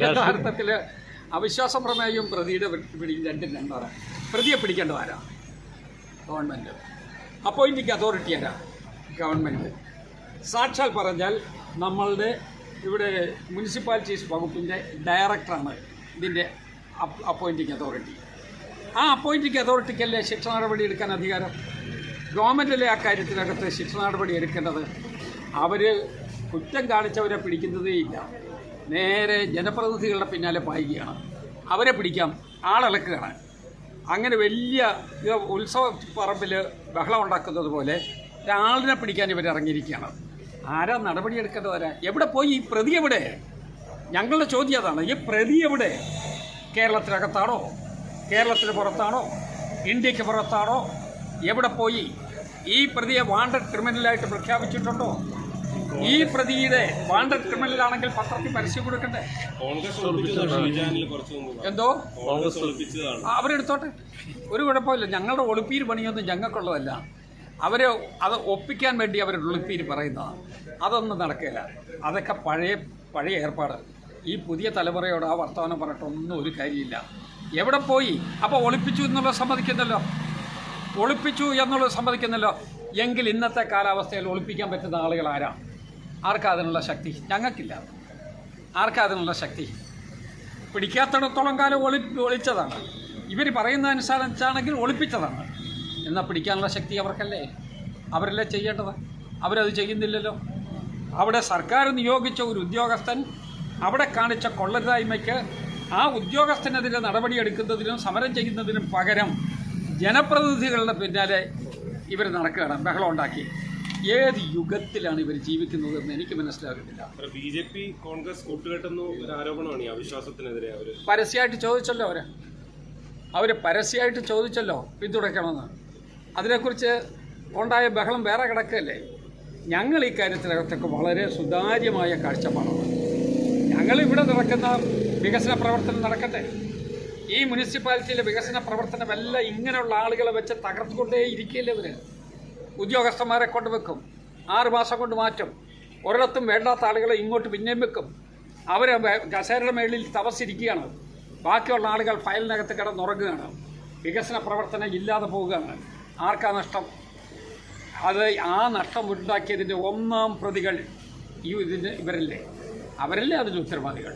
യഥാർത്ഥത്തിൽ അവിശ്വാസ പ്രമേയവും പ്രതിയുടെ രണ്ടും രണ്ടാണ്. പ്രതിയെ പിടിക്കേണ്ടത് ആരാ? ഗവൺമെൻറ്. അപ്പോയിൻറ്റിംഗ് അതോറിറ്റി ആരാ? ഗവൺമെൻറ്. സാക്ഷാൽ പറഞ്ഞാൽ നമ്മളുടെ ഇവിടെ മുനിസിപ്പാലിറ്റീസ് വകുപ്പിൻ്റെ ഡയറക്ടറാണ് ഇതിൻ്റെ അപ്പോയിൻറ്റിംഗ് അതോറിറ്റി. ആ അപ്പോയിൻറ്റിംഗ് അതോറിറ്റിക്കല്ലേ ശിക്ഷ നടപടി എടുക്കാൻ അധികാരം? ഗവൺമെൻറ്റിലെ ആ കാര്യത്തിനകത്ത് ശിക്ഷ നടപടി എടുക്കേണ്ടത് അവർ കുറ്റം കാണിച്ചവരെ പിടിക്കുന്നതേ ഇല്ല, നേരെ ജനപ്രതിനിധികളുടെ പിന്നാലെ പായുകയാണ്. അവരെ പിടിക്കാം, ആളിളക്കുകയാണ്. അങ്ങനെ വലിയ ഉത്സവ പറമ്പിൽ ബഹളം ഉണ്ടാക്കുന്നത് പോലെ ഒരാളിനെ പിടിക്കാൻ ഇവരിറങ്ങിയിരിക്കുകയാണ്. ആരാ നടപടിയെടുക്കേണ്ടവരാ? എവിടെ പോയി ഈ പ്രതി? എവിടെ? ഞങ്ങളുടെ ചോദ്യം അതാണ്. ഈ പ്രതി എവിടെ? കേരളത്തിനകത്താണോ? കേരളത്തിന് പുറത്താണോ? ഇന്ത്യക്ക് പുറത്താണോ? എവിടെ പോയി? ഈ പ്രതിയെ വാണ്ടഡ് ക്രിമിനലായിട്ട് പ്രഖ്യാപിച്ചിട്ടുണ്ടോ? ഈ പ്രതിയുടെ വാണ്ടഡ് ക്രിമിനലാണെങ്കിൽ പത്രത്തിൽ പരസ്യം കൊടുക്കണ്ടേ? എന്തോ അവരെടുത്തോട്ടെ, ഒരു കുഴപ്പമില്ല. ഞങ്ങളുടെ ഒളിപ്പീര് പണിയൊന്നും ഞങ്ങൾക്കുള്ളതല്ല. അവരെ അത് ഒപ്പിക്കാൻ വേണ്ടി അവരുടെ ഒളിപ്പീര് പറയുന്നതാണ്. അതൊന്നും നടക്കില്ല. അതൊക്കെ പഴയ ഏർപ്പാട്. ഈ പുതിയ തലമുറയോട് ആ വർത്തമാനം പറഞ്ഞിട്ടൊന്നും ഒരു കാര്യമില്ല. എവിടെ പോയി? അപ്പോൾ ഒളിപ്പിച്ചു എന്നുള്ളത് സമ്മതിക്കുന്നല്ലോ. ഒളിപ്പിച്ചു എന്നുള്ളത് സമ്മതിക്കുന്നല്ലോ. എങ്കിൽ ഇന്നത്തെ കാലാവസ്ഥയിൽ ഒളിപ്പിക്കാൻ പറ്റുന്ന ആളുകൾ ആരാ? ആർക്കാ അതിനുള്ള ശക്തി? ഞങ്ങൾക്കില്ല. ആർക്കാ അതിനുള്ള ശക്തി? പിടിക്കാത്തിടത്തോളം കാലം ഒളിച്ചതാണ്. ഇവർ പറയുന്നതനുസരിച്ചാണെങ്കിൽ ഒളിപ്പിച്ചതാണ്. എന്നാൽ പിടിക്കാനുള്ള ശക്തി അവർക്കല്ലേ? അവരല്ലേ ചെയ്യേണ്ടത്? അവരത് ചെയ്യുന്നില്ലല്ലോ. അവിടെ സർക്കാർ നിയോഗിച്ച ഒരു ഉദ്യോഗസ്ഥൻ അവിടെ കാണിച്ച കൊള്ളരുതായ്മയ്ക്ക് ആ ഉദ്യോഗസ്ഥനെതിരെ നടപടിയെടുക്കുന്നതിനും സമരം ചെയ്യുന്നതിനും പകരം ജനപ്രതിനിധികളുടെ പിന്നാലെ ഇവർ നടക്കുകയാണ്, ബഹളം ഉണ്ടാക്കി. ഏത് യുഗത്തിലാണ് ഇവർ ജീവിക്കുന്നതെന്ന് എനിക്ക് മനസ്സിലാകുന്നില്ല. BJP കോൺഗ്രസ് കൂട്ടുകെട്ടെന്ന് ഒരു ആരോപണമാണ് ഈ അവിശ്വാസത്തിനെതിരെ. പരസ്യമായിട്ട് ചോദിച്ചല്ലോ അവർ പരസ്യമായിട്ട് ചോദിച്ചല്ലോ പിന്തുണയ്ക്കണമെന്ന്. അതിനെക്കുറിച്ച് ഉണ്ടായ ബഹളം വേറെ കിടക്കുകയല്ലേ. ഞങ്ങൾ ഈ കാര്യത്തിനകത്തൊക്കെ വളരെ സുതാര്യമായ കാഴ്ചപ്പാടാണ്. ഞങ്ങളിവിടെ നടക്കുന്ന വികസന പ്രവർത്തനം നടക്കട്ടെ. ഈ മുനിസിപ്പാലിറ്റിയിലെ വികസന പ്രവർത്തനമെല്ലാം ഇങ്ങനെയുള്ള ആളുകളെ വെച്ച് തകർത്തുകൊണ്ടേ ഇരിക്കുകയല്ലേ ഇവർ. ഉദ്യോഗസ്ഥന്മാരെ കൊണ്ടുവെക്കും, 6 മാസം കൊണ്ട് മാറ്റും. ഒരിടത്തും വേണ്ടാത്ത ആളുകളെ ഇങ്ങോട്ട് പിന്നെയും വെക്കും. അവർ കസേരയുടെ മേളിൽ തപസ്സിരിക്കുകയാണ്. ബാക്കിയുള്ള ആളുകൾ ഫയലിനകത്ത് കിടന്നുറങ്ങുകയാണ്. വികസന പ്രവർത്തനം ഇല്ലാതെ പോവുകയാണ്. ആർക്കാ നഷ്ടം? അത് ആ നഷ്ടം ഉണ്ടാക്കിയതിൻ്റെ ഒന്നാം പ്രതികൾ ഇവരല്ലേ? അവരല്ലേ അതിന് ഉത്തരവാദികൾ?